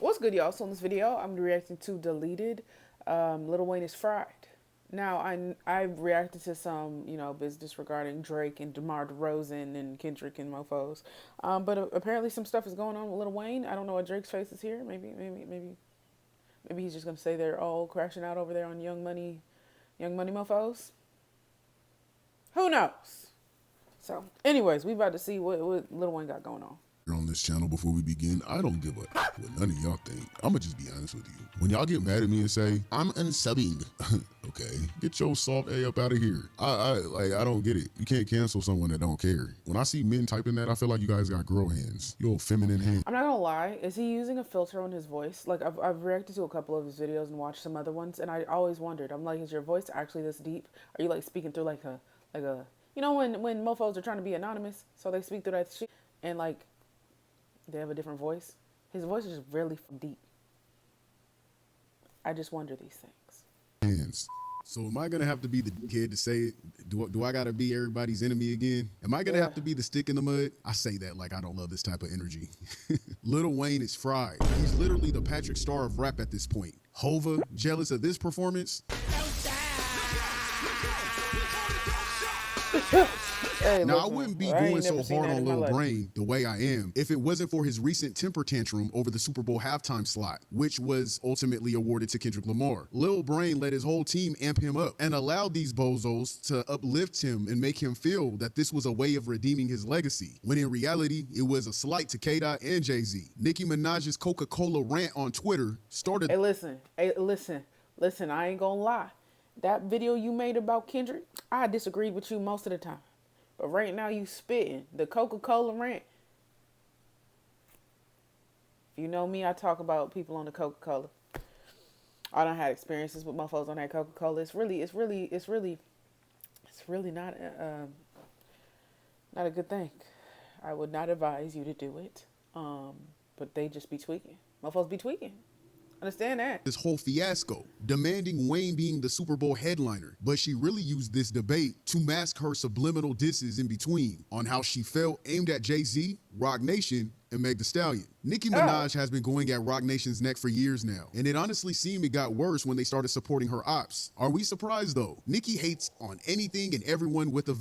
What's good, y'all? So in this video, I'm reacting to Deleted. Lil Wayne is fried. Now, I reacted to some, business regarding Drake and DeMar DeRozan and Kendrick and mofos. But apparently some stuff is going on with Lil Wayne. I don't know what Drake's face is here. Maybe he's just gonna say they're all crashing out over there on Young Money mofos. Who knows? So, anyways, we about to see what Lil Wayne got going on this channel. Before we begin, I don't give a what none of y'all think. I'ma just be honest with you. When y'all get mad at me and say I'm unsubbing, okay, get your soft A up out of here. I don't get it. You can't cancel someone that don't care. When I see men typing that, I feel like you guys got girl hands. You old feminine hands. I'm not gonna lie. Is he using a filter on his voice? Like I've reacted to a couple of his videos and watched some other ones, and I always wondered. I'm like, is your voice actually this deep? Are you like speaking through like a when mofos are trying to be anonymous, so they speak through that shit and like they have a different voice. His voice is really deep. I just wonder these things. Hands. So am I gonna have to be the kid to say it? Do I gotta be everybody's enemy again? Am I gonna have to be the stick in the mud? I say that like I don't love this type of energy. Lil Wayne is fried. He's literally the Patrick Star of rap at this point. Hova, jealous of this performance? Hey, now, listen, I wouldn't be going so hard on Lil Brain the way I am if it wasn't for his recent temper tantrum over the Super Bowl halftime slot, which was ultimately awarded to Kendrick Lamar. Lil Brain let his whole team amp him up and allowed these bozos to uplift him and make him feel that this was a way of redeeming his legacy, when in reality, it was a slight to K-Dot and Jay-Z. Nicki Minaj's Coca-Cola rant on Twitter started... Hey, listen, I ain't gonna lie. That video you made about Kendrick, I disagreed with you most of the time. But right now you spitting. The Coca-Cola rant. If you know me, I talk about people on the Coca-Cola. I done had experiences with motherfuckers on that Coca-Cola. It's really not not a good thing. I would not advise you to do it. But they just be tweaking. Motherfuckers be tweaking. Understand that. This whole fiasco, demanding Wayne being the Super Bowl headliner, but she really used this debate to mask her subliminal disses in between on how she felt aimed at Jay-Z, Roc Nation, and Meg Thee Stallion. Nicki Minaj has been going at Roc Nation's neck for years now, and it honestly seemed it got worse when they started supporting her ops. Are we surprised though? Nicki hates on anything and everyone with a...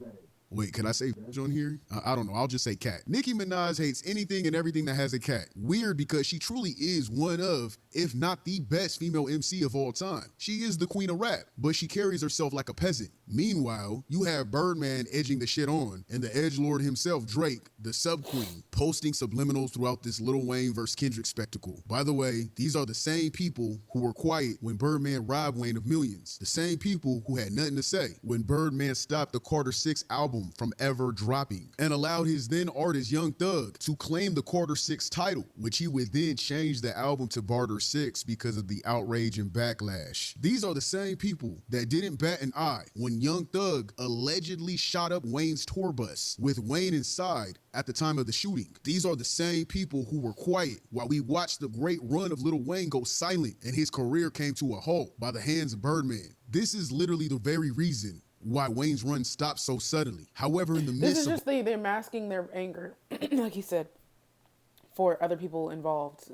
Wait, can I say on here? I don't know. I'll just say cat. Nicki Minaj hates anything and everything that has a cat. Weird, because she truly is one of, if not the best female MC of all time. She is the queen of rap, but she carries herself like a peasant. Meanwhile, you have Birdman edging the shit on, and the edgelord himself, Drake, the sub-queen, posting subliminals throughout this Lil Wayne vs. Kendrick spectacle. By the way, these are the same people who were quiet when Birdman robbed Wayne of millions. The same people who had nothing to say when Birdman stopped the Carter 6 album from ever dropping and allowed his then artist Young Thug to claim the Carter 6 title, which he would then change the album to Barter 6 because of the outrage and backlash. These are the same people that didn't bat an eye when Young Thug allegedly shot up Wayne's tour bus with Wayne inside at the time of the shooting. These are the same people who were quiet while we watched the great run of Lil Wayne go silent and his career came to a halt by the hands of Birdman. This is literally the very reason why Wayne's run stopped so suddenly. However, in the midst this is just they're masking their anger, like he said, for other people involved.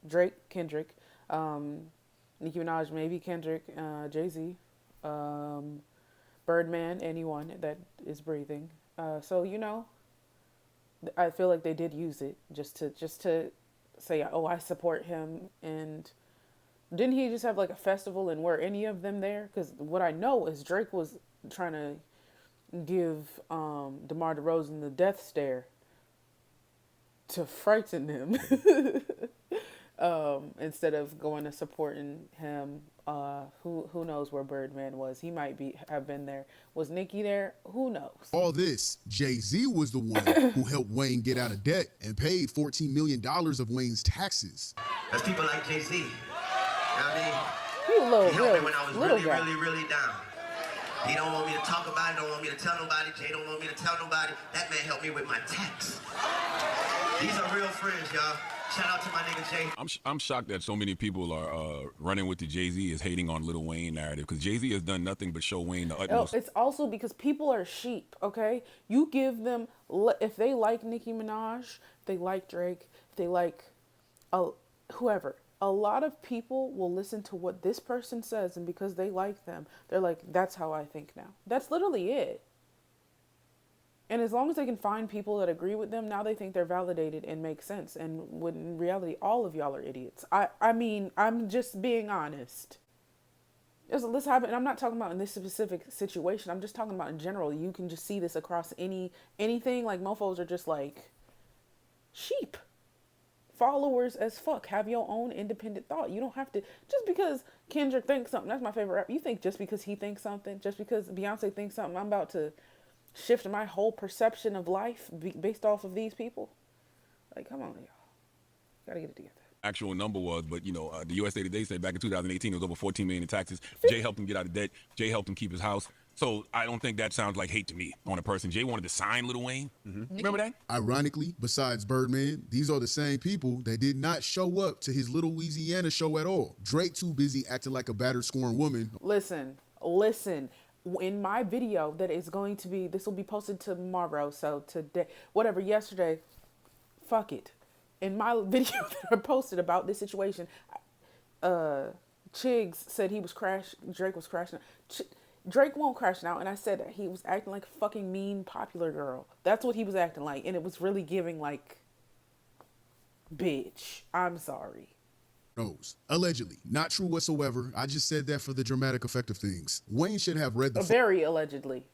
Drake, Kendrick, Nicki Minaj, maybe Kendrick, Jay-Z, Birdman, anyone that is breathing. So I feel like they did use it just to say, oh, I support him. And didn't he just have like a festival, and were any of them there? Because what I know is Drake was trying to give DeMar DeRozan the death stare to frighten him instead of going to supporting him. Who knows where Birdman was? He might have been there. Was Nicki there? Who knows? All this, Jay-Z was the one who helped Wayne get out of debt and paid $14 million of Wayne's taxes. There's people like Jay-Z. You know what I mean? He helped me when I was really down. He don't want me to talk about it, don't want me to tell nobody. Jay don't want me to tell nobody. That man helped me with my tax. These are real friends, y'all. Shout out to my nigga Jay. I'm shocked that so many people are running with the Jay-Z is hating on Lil Wayne narrative, because Jay-Z has done nothing but show Wayne the utmost. It's also because people are sheep, okay? You give them, if they like Nicki Minaj, if they like Drake, if they like whoever, A lot of people will listen to what this person says, and because they like them, they're like, that's how I think now. That's literally it. And as long as they can find people that agree with them, now they think they're validated and make sense. And when in reality, all of y'all are idiots. I mean, I'm just being honest. This happened, and I'm not talking about in this specific situation. I'm just talking about in general. You can just see this across anything. Like, mofos are just like sheep. Followers as fuck. Have your own independent thought. You don't have to, just because Kendrick thinks something, that's my favorite rap. You think just because he thinks something, just because Beyonce thinks something, I'm about to shift my whole perception of life based off of these people? Like, come on, y'all. Gotta get it together. Actual number was, but the USA Today said back in 2018 it was over 14 million in taxes. Jay helped him get out of debt. Jay helped him keep his house. So I don't think that sounds like hate to me on a person. Jay wanted to sign Lil Wayne. Remember that? Ironically, besides Birdman, these are the same people that did not show up to his Little Louisiana show at all. Drake too busy acting like a battered scorned woman. Listen. In my video that is going to be, this will be posted tomorrow. So today, whatever, yesterday, fuck it. In my video that I posted about this situation, Chigs said Drake was crashing. Drake won't crash now, and I said that he was acting like a fucking mean popular girl. That's what he was acting like, and it was really giving like, bitch, I'm sorry. Knows. Allegedly. Not true whatsoever. I just said that for the dramatic effect of things. Wayne should have read the Very allegedly.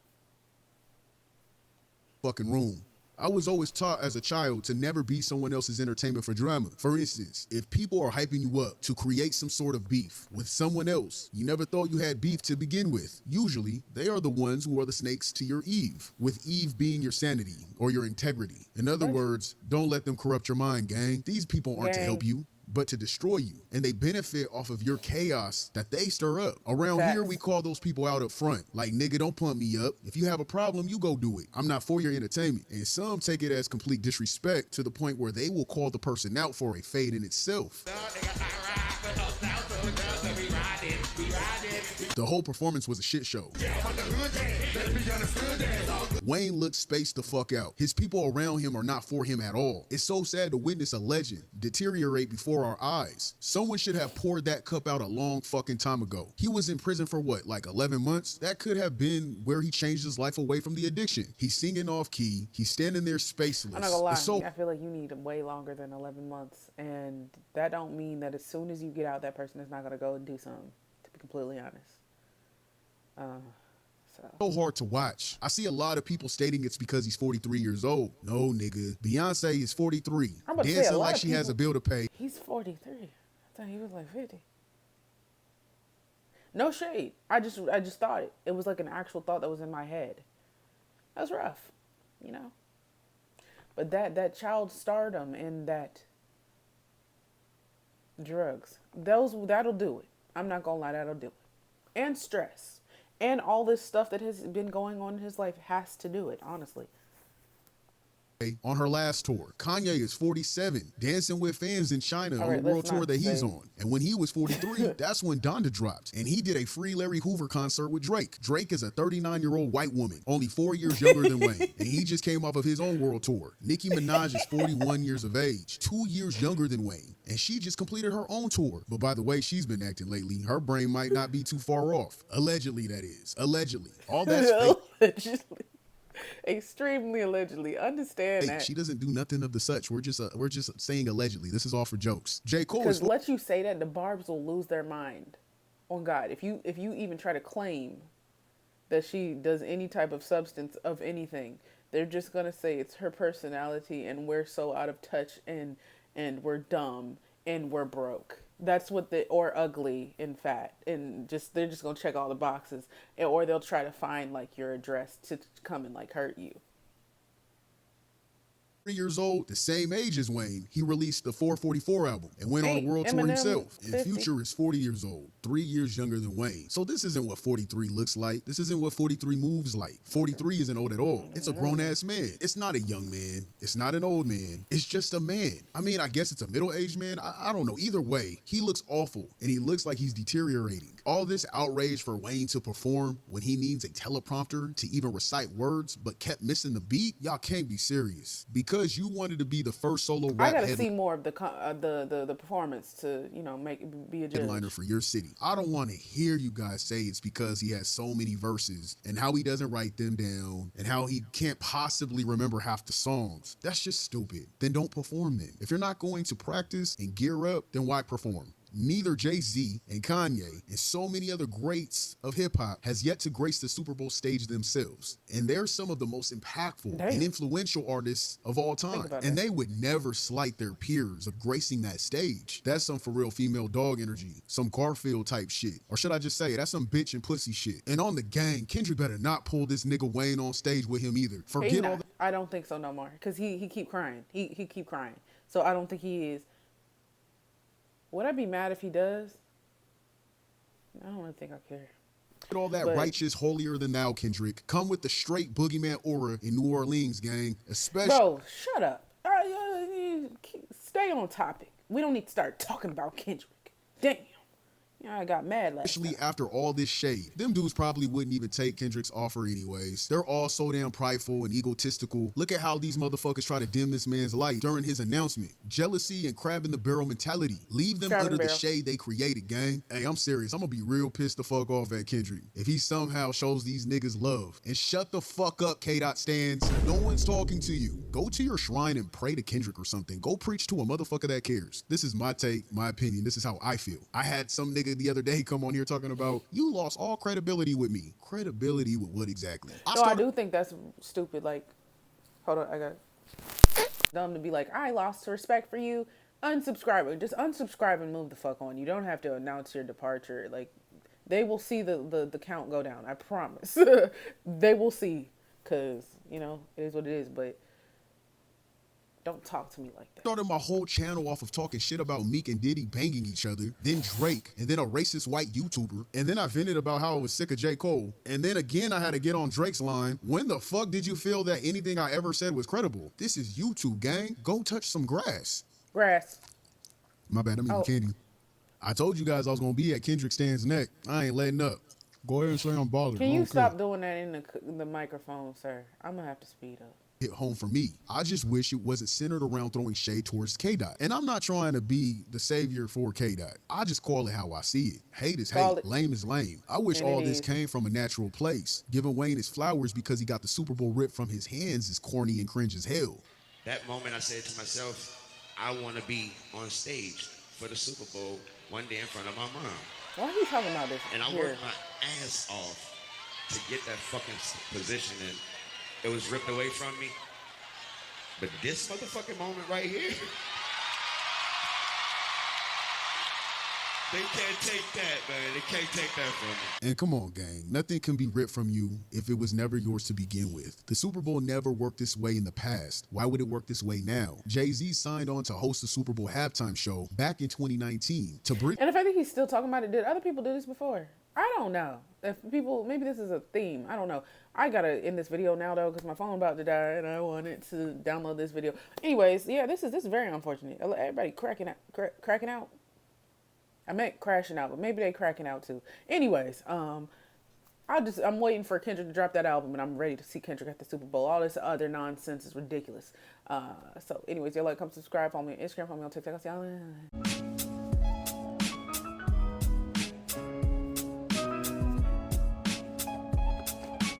fucking room. I was always taught as a child to never be someone else's entertainment for drama. For instance, if people are hyping you up to create some sort of beef with someone else, you never thought you had beef to begin with. Usually, they are the ones who are the snakes to your Eve, with Eve being your sanity or your integrity. In other words, don't let them corrupt your mind, gang. These people aren't to help you, but to destroy you. And they benefit off of your chaos that they stir up. Around here, we call those people out up front. Like, nigga, don't pump me up. If you have a problem, you go do it. I'm not for your entertainment. And some take it as complete disrespect to the point where they will call the person out for a fade in itself. The whole performance was a shit show. Wayne looked spaced the fuck out. His people around him are not for him at all. It's so sad to witness a legend deteriorate before our eyes. Someone should have poured that cup out a long fucking time ago. He was in prison for what, like 11 months? That could have been where he changed his life away from the addiction. He's singing off key. He's standing there spaceless. I'm not gonna lie, I feel like you need way longer than 11 months. And that don't mean that as soon as you get out, that person is not gonna go and do something, to be completely honest. So hard to watch. I see a lot of people stating it's because he's 43 years old. No, nigga. Beyonce is 43. Dancing like she has a bill to pay. He's 43. I thought he was like 50. No shade. I just thought it. It was like an actual thought that was in my head. That was rough, you know. But that child stardom and that drugs, that'll do it. I'm not gonna lie, that'll do it. And stress. And all this stuff that has been going on in his life has to do it, honestly. On her last tour, Kanye is 47, dancing with fans in China on the world tour that he's on. And when he was 43, that's when Donda dropped. And he did a free Larry Hoover concert with Drake. Drake is a 39-year-old white woman, only 4 years younger than Wayne. And he just came off of his own world tour. Nicki Minaj is 41 years of age, 2 years younger than Wayne. And she just completed her own tour. But by the way she's been acting lately, her brain might not be too far off. Allegedly, that is. Allegedly. All that's fake. Allegedly. Extremely allegedly. Understand that. She doesn't do nothing of the such. We're just saying allegedly. This is all for jokes. J. Cole Because let you say that, the Barbs will lose their mind. On God. If you even try to claim that she does any type of substance of anything, they're just gonna say it's her personality and we're so out of touch and we're dumb and we're broke. That's what or ugly and fat, and they're just gonna check all the boxes, or they'll try to find like your address to come and like hurt you. 3 years old, the same age as Wayne, he released the 444 album and went on a world tour himself. And Future is 40 years old, 3 years younger than Wayne. So this isn't what 43 looks like. This isn't what 43 moves like. 43 isn't old at all. It's a grown-ass man. It's not a young man. It's not an old man. It's just a man. I mean, I guess it's a middle-aged man. I don't know. Either way, he looks awful, and he looks like he's deteriorating. All this outrage for Wayne to perform when he needs a teleprompter to even recite words but kept missing the beat? Y'all can't be serious. Because because you wanted to be the first solo I rap gotta see more of the performance to, you know, be a judge. headliner for your city. I don't want to hear you guys say it's because he has so many verses and how he doesn't write them down and how he can't possibly remember half the songs. That's just stupid. Then don't perform then. If you're not going to practice and gear up, then why perform? Neither Jay-Z and Kanye and so many other greats of hip-hop has yet to grace the Super Bowl stage themselves. And they're some of the most impactful and influential artists of all time. And they would never slight their peers of gracing that stage. That's some for real female dog energy, some Garfield type shit. Or should I just say, that's some bitch and pussy shit. And on the gang, Kendrick better not pull this nigga Wayne on stage with him either. Forget all that. I don't think so no more. Because he keep crying. He keep crying. So I don't think he is. Would I be mad if he does? I don't really think I care. All that righteous, holier than thou, Kendrick. Come with the straight boogeyman aura in New Orleans, gang. Especially. Bro, shut up. Stay on topic. We don't need to start talking about Kendrick. Damn. Yeah, I got mad last Especially time. after all this shade. Them dudes probably wouldn't even take Kendrick's offer anyways. They're all so damn prideful and egotistical. Look at how these motherfuckers try to dim this man's light during his announcement. Jealousy and crab in the barrel mentality. Leave them under the shade they created, gang. Hey, I'm serious. I'm gonna be real pissed the fuck off at Kendrick if he somehow shows these niggas love. And shut the fuck up, K-Dot stands. No one's talking to you. Go to your shrine and pray to Kendrick or something. Go preach to a motherfucker that cares. This is my take, my opinion. This is how I feel. I had some nigga the other day come on here talking about, you lost all credibility with me. Credibility with what exactly? I do think that's stupid. Like, hold on, I got dumb to be like, I lost respect for you. Unsubscribe. Just unsubscribe and move the fuck on. You don't have to announce your departure. Like, they will see the count go down. I promise. They will see. Because, you know, it is what it is. But don't talk to me like that. Started my whole channel off of talking shit about Meek and Diddy banging each other, then Drake, and then a racist white YouTuber, and then I vented about how I was sick of J. Cole, and then again I had to get on Drake's line. When the fuck did you feel that anything I ever said was credible? This is YouTube, gang. Go touch some grass. Grass. My bad, I'm eating candy. I told you guys I was gonna be at Kendrick Stan's neck. I ain't letting up. Go ahead and say I'm bothered. Can you stop doing that in the microphone, sir? I'm gonna have to speed up. Hit home for me. I just wish it wasn't centered around throwing shade towards K-Dot. And I'm not trying to be the savior for K-Dot. I just call it how I see it. Hate is hate. Lame is lame. I wish all this came from a natural place. Giving Wayne his flowers because he got the Super Bowl ripped from his hands is corny and cringe as hell. That moment I said to myself, I want to be on stage for the Super Bowl one day in front of my mom. Why are you talking about this? And I worked my ass off to get that fucking position, and it was ripped away from me. But this motherfucking moment right here, they can't take that, man. They can't take that from me. And come on, gang. Nothing can be ripped from you if it was never yours to begin with. The Super Bowl never worked this way in the past. Why would it work this way now? Jay-Z signed on to host the Super Bowl halftime show back in 2019 to bring. And if I think he's still talking about it, did other people do this before? I don't know. If people, maybe this is a theme. I don't know. I gotta end this video now though, because my phone about to die, and I wanted to download this video. Anyways, yeah, this is very unfortunate. Everybody cracking out. I meant crashing out, but maybe they cracking out too. Anyways, I'm waiting for Kendrick to drop that album, and I'm ready to see Kendrick at the Super Bowl. All this other nonsense is ridiculous. So anyways, y'all like, come subscribe, follow me on Instagram, follow me on TikTok. I'll see y'all.